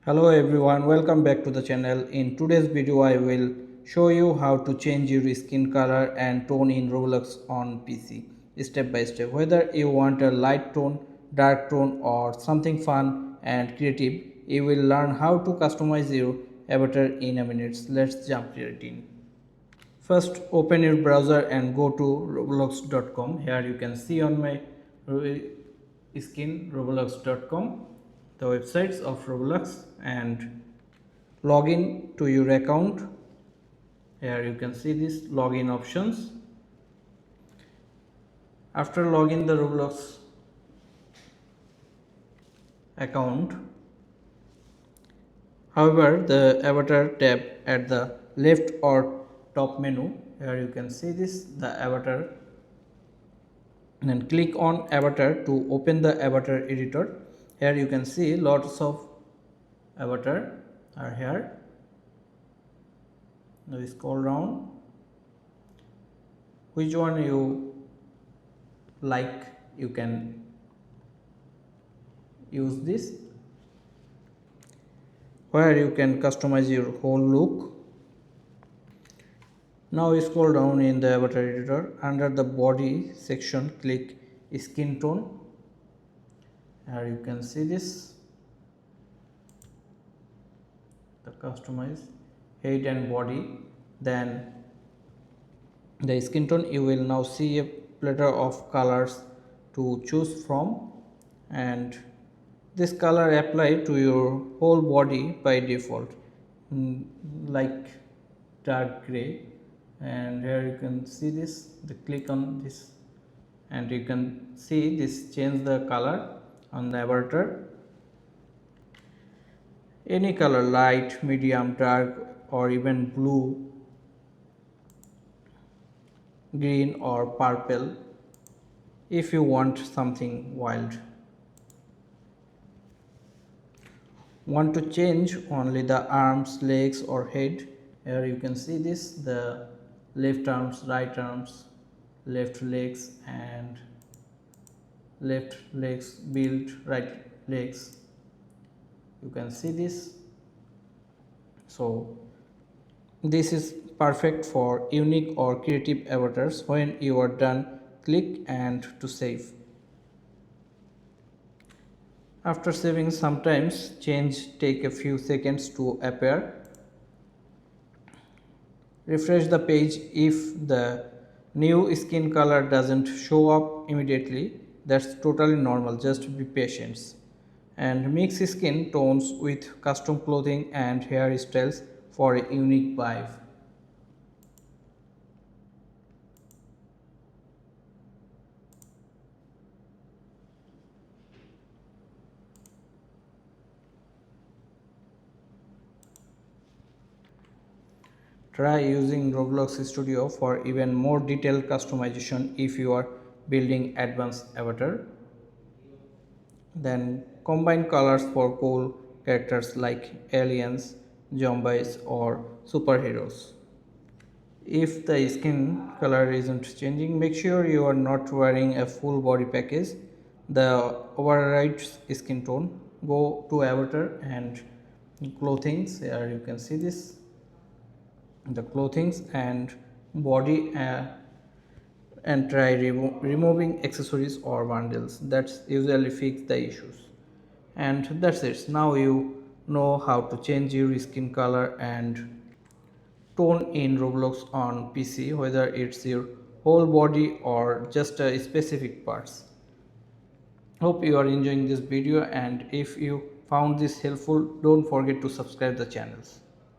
Hello everyone, welcome back to the channel. In today's video I will show you how to change your skin color and tone in Roblox on PC step by step. Whether you want a light tone, dark tone or something fun and creative, you will learn how to customize your avatar in a minute. Let's jump right in. First open your browser and go to roblox.com. Here you can see on my skin roblox.com the websites of Roblox and log in to your account. Here you can see this login options. After login the Roblox account, however, the avatar tab at the left or top menu, here you can see this the avatar, and then click on avatar to open the avatar editor. Here you can see lots of avatar are here. Now scroll down, which one you like you can use this, where you can customize your whole look. Now scroll down in the avatar editor. Under the body section click skin tone. Here you can see this the customize head and body. Then the skin tone, you will now see a plethora of colors to choose from, and this color apply to your whole body by default, like dark gray. And here you can see this, the click on this and you can see this change the color on the avatar. Any color, light, medium, dark or even blue, green or purple if you want something wild. Want to change only the arms, legs or head? Here you can see this, the left arms, right arms, left legs and left legs build, right legs. You can see this. So this is perfect for unique or creative avatars. When you are done, click and to save. After saving, sometimes change take a few seconds to appear. Refresh the page if the new skin color doesn't show up immediately. That's totally normal, just be patient. And mix skin tones with custom clothing and hairstyles for a unique vibe. Try using Roblox Studio for even more detailed customization if you are building advanced avatar. Then combine colors for cool characters like aliens, zombies or superheroes. If the skin color isn't changing, make sure you are not wearing a full body package. The override skin tone, go to avatar and clothings. Here you can see this, the clothings and body, and try removing accessories or bundles. That's usually fix the issues. And that's it. Now you know how to change your skin color and tone in Roblox on PC, whether it's your whole body or just specific parts. Hope you are enjoying this video, and if you found this helpful, don't forget to subscribe the channels.